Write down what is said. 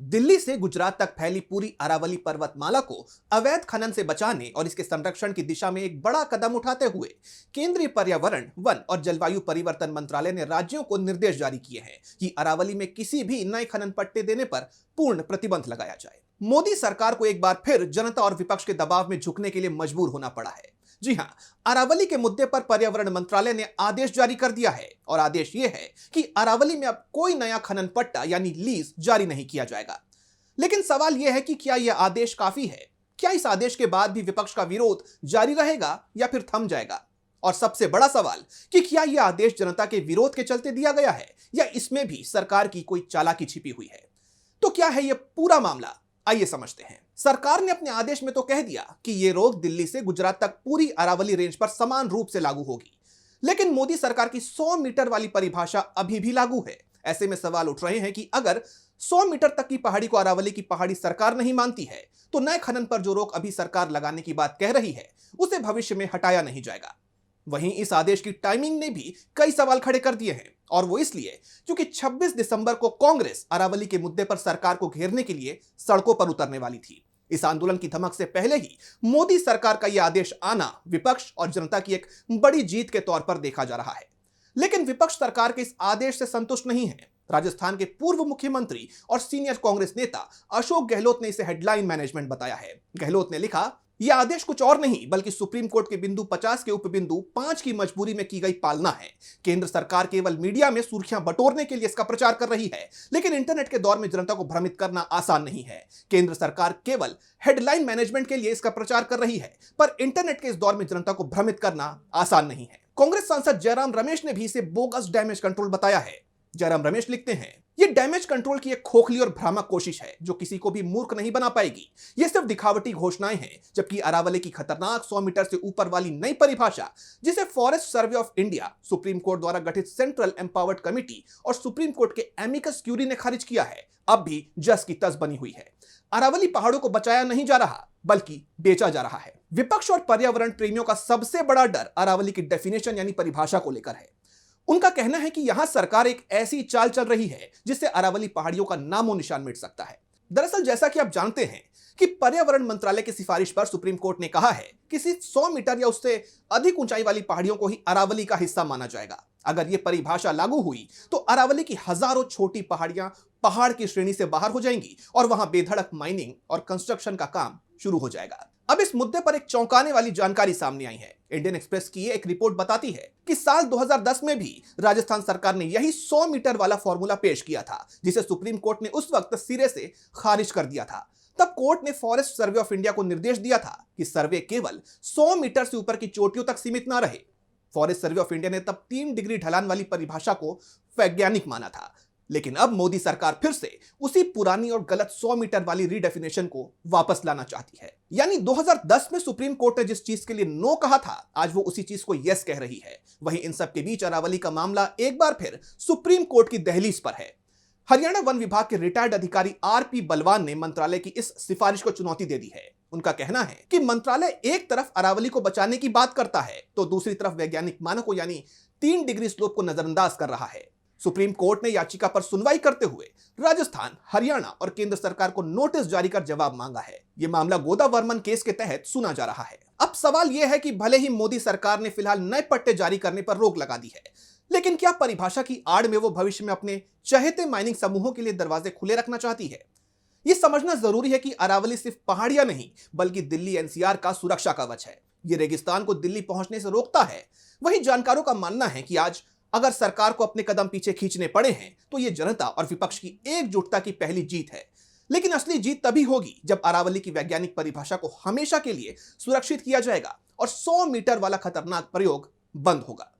दिल्ली से गुजरात तक फैली पूरी अरावली पर्वतमाला को अवैध खनन से बचाने और इसके संरक्षण की दिशा में एक बड़ा कदम उठाते हुए केंद्रीय पर्यावरण, वन और जलवायु परिवर्तन मंत्रालय ने राज्यों को निर्देश जारी किए हैं कि अरावली में किसी भी नए खनन पट्टे देने पर पूर्ण प्रतिबंध लगाया जाए। मोदी सरकार को एक बार फिर जनता और विपक्ष के दबाव में झुकने के लिए मजबूर होना पड़ा है। जी हां, अरावली के मुद्दे पर पर्यावरण मंत्रालय ने आदेश जारी कर दिया है और आदेश यह है कि अरावली में अब कोई नया खनन पट्टा यानी लीज जारी नहीं किया जाएगा। लेकिन सवाल यह है कि क्या यह आदेश काफी है? क्या इस आदेश के बाद भी विपक्ष का विरोध जारी रहेगा या फिर थम जाएगा? और सबसे बड़ा सवाल कि क्या यह आदेश जनता के विरोध के चलते दिया गया है या इसमें भी सरकार की कोई चालाकी छिपी हुई है? तो क्या है यह पूरा मामला? आइए समझते हैं। सरकार ने अपने आदेश में तो कह दिया कि यह रोक दिल्ली से गुजरात तक पूरी अरावली रेंज पर समान रूप से लागू होगी, लेकिन मोदी सरकार की 100 मीटर वाली परिभाषा अभी भी लागू है। ऐसे में सवाल उठ रहे हैं कि अगर 100 मीटर तक की पहाड़ी को अरावली की पहाड़ी सरकार नहीं मानती है, तो नए खनन पर जो रोक अभी सरकार लगाने की बात कह रही है, उसे भविष्य में हटाया नहीं जाएगा। वहीं इस आदेश की टाइमिंग ने भी कई सवाल खड़े कर दिए हैं, और वो इसलिए क्योंकि 26 दिसंबर को कांग्रेस अरावली के मुद्दे पर सरकार को घेरने के लिए सड़कों पर उतरने वाली थी। इस आंदोलन की धमक से पहले ही मोदी सरकार का यह आदेश आना विपक्ष और जनता की एक बड़ी जीत के तौर पर देखा जा रहा है। लेकिन विपक्ष सरकार के इस आदेश से संतुष्ट नहीं है। राजस्थान के पूर्व मुख्यमंत्री और सीनियर कांग्रेस नेता अशोक गहलोत ने इसे हेडलाइन मैनेजमेंट बताया है। गहलोत ने लिखा, यह आदेश कुछ और नहीं बल्कि सुप्रीम कोर्ट के बिंदु 50 के उपबिंदु 5 की मजबूरी में की गई पालना है। केंद्र सरकार केवल मीडिया में सुर्खियां बटोरने के लिए इसका प्रचार कर रही है, लेकिन इंटरनेट के दौर में जनता को भ्रमित करना आसान नहीं है। केंद्र सरकार केवल हेडलाइन मैनेजमेंट के लिए इसका प्रचार कर रही है, पर इंटरनेट के इस दौर में जनता को भ्रमित करना आसान नहीं है। कांग्रेस सांसद जयराम रमेश ने भी इसे बोगस डैमेज कंट्रोल बताया है। जयराम रमेश लिखते हैं, यह डैमेज कंट्रोल की एक खोखली और भ्रामक कोशिश है जो किसी को भी मूर्ख नहीं बना पाएगी। यह सिर्फ दिखावटी घोषणाएं हैं, जबकि अरावली की खतरनाक 100 मीटर से ऊपर वाली नई परिभाषा, जिसे forest survey of India, supreme court द्वारा गठित सेंट्रल एम्पावर्ड कमिटी और सुप्रीम कोर्ट के एमिकस क्यूरी ने खारिज किया है, अब भी जस की तस बनी हुई है। अरावली पहाड़ों को बचाया नहीं जा रहा बल्कि बेचा जा रहा है। विपक्ष और पर्यावरण प्रेमियों का सबसे बड़ा डर अरावली की डेफिनेशन यानी परिभाषा को लेकर है। उनका कहना है कि यहां सरकार एक ऐसी चाल चल रही है जिससे अरावली पहाड़ियों का नामो निशान मिट सकता है। दरअसल जैसा कि आप जानते हैं कि पर्यावरण मंत्रालय की सिफारिश पर सुप्रीम कोर्ट ने कहा है कि सिर्फ 100 मीटर या उससे अधिक ऊंचाई वाली पहाड़ियों को ही अरावली का हिस्सा माना जाएगा। अगर यह परिभाषा लागू हुई तो अरावली की हजारों छोटी पहाड़ियां पहाड़ की श्रेणी से बाहर हो जाएंगी और वहां बेधड़क माइनिंग और कंस्ट्रक्शन का काम शुरू हो जाएगा। अब इस मुद्दे पर एक चौंकाने वाली जानकारी सामने आई है। इंडियन एक्सप्रेस की एक रिपोर्ट बताती है कि साल 2010 में भी राजस्थान सरकार ने यही 100 मीटर वाला फॉर्मूला पेश किया था, जिसे सुप्रीम कोर्ट ने उस वक्त सिरे से खारिज कर दिया था। तब कोर्ट ने फॉरेस्ट सर्वे ऑफ इंडिया को निर्देश दिया था कि सर्वे केवल 100 मीटर से ऊपर की चोटियों तक सीमित ना रहे। फॉरेस्ट सर्वे ऑफ इंडिया ने तब 3 डिग्री ढलान वाली परिभाषा को वैज्ञानिक माना था, लेकिन अब मोदी सरकार फिर से उसी पुरानी और गलत 100 मीटर वाली रीडेफिनेशन को वापस लाना चाहती है। यानी 2010 में सुप्रीम कोर्ट ने जिस चीज के लिए नो कहा था, आज वो उसी चीज को यस कह रही है। वहीं इन सब के बीच अरावली का मामला एक बार फिर सुप्रीम कोर्ट की दहलीज पर है। हरियाणा वन विभाग के रिटायर्ड अधिकारी आरपी बलवान ने मंत्रालय की इस सिफारिश को चुनौती दे दी है। उनका कहना है कि मंत्रालय एक तरफ अरावली को बचाने की बात करता है तो दूसरी तरफ वैज्ञानिक मानकों यानी 3 डिग्री स्लोप को नजरअंदाज कर रहा है। सुप्रीम कोर्ट ने याचिका पर सुनवाई करते हुए राजस्थान, हरियाणा और केंद्र सरकार को नोटिस जारी कर जवाब मांगा है। यह मामला गोदावर्मन केस के तहत सुना जा रहा है। अब सवाल यह है कि भले ही मोदी सरकार ने फिलहाल नए पट्टे जारी करने पर रोक लगा दी है, लेकिन क्या परिभाषा की आड़ में वो भविष्य में अपने चहेते माइनिंग समूहों के लिए दरवाजे खुले रखना चाहती है? यह समझना जरूरी है कि अरावली सिर्फ पहाड़ियां नहीं बल्कि दिल्ली एनसीआर का सुरक्षा कवच है। यह रेगिस्तान को दिल्ली पहुंचने से रोकता है। वहीं जानकारों का मानना है कि आज अगर सरकार को अपने कदम पीछे खींचने पड़े हैं तो यह जनता और विपक्ष की एकजुटता की पहली जीत है। लेकिन असली जीत तभी होगी जब अरावली की वैज्ञानिक परिभाषा को हमेशा के लिए सुरक्षित किया जाएगा और 100 मीटर वाला खतरनाक प्रयोग बंद होगा।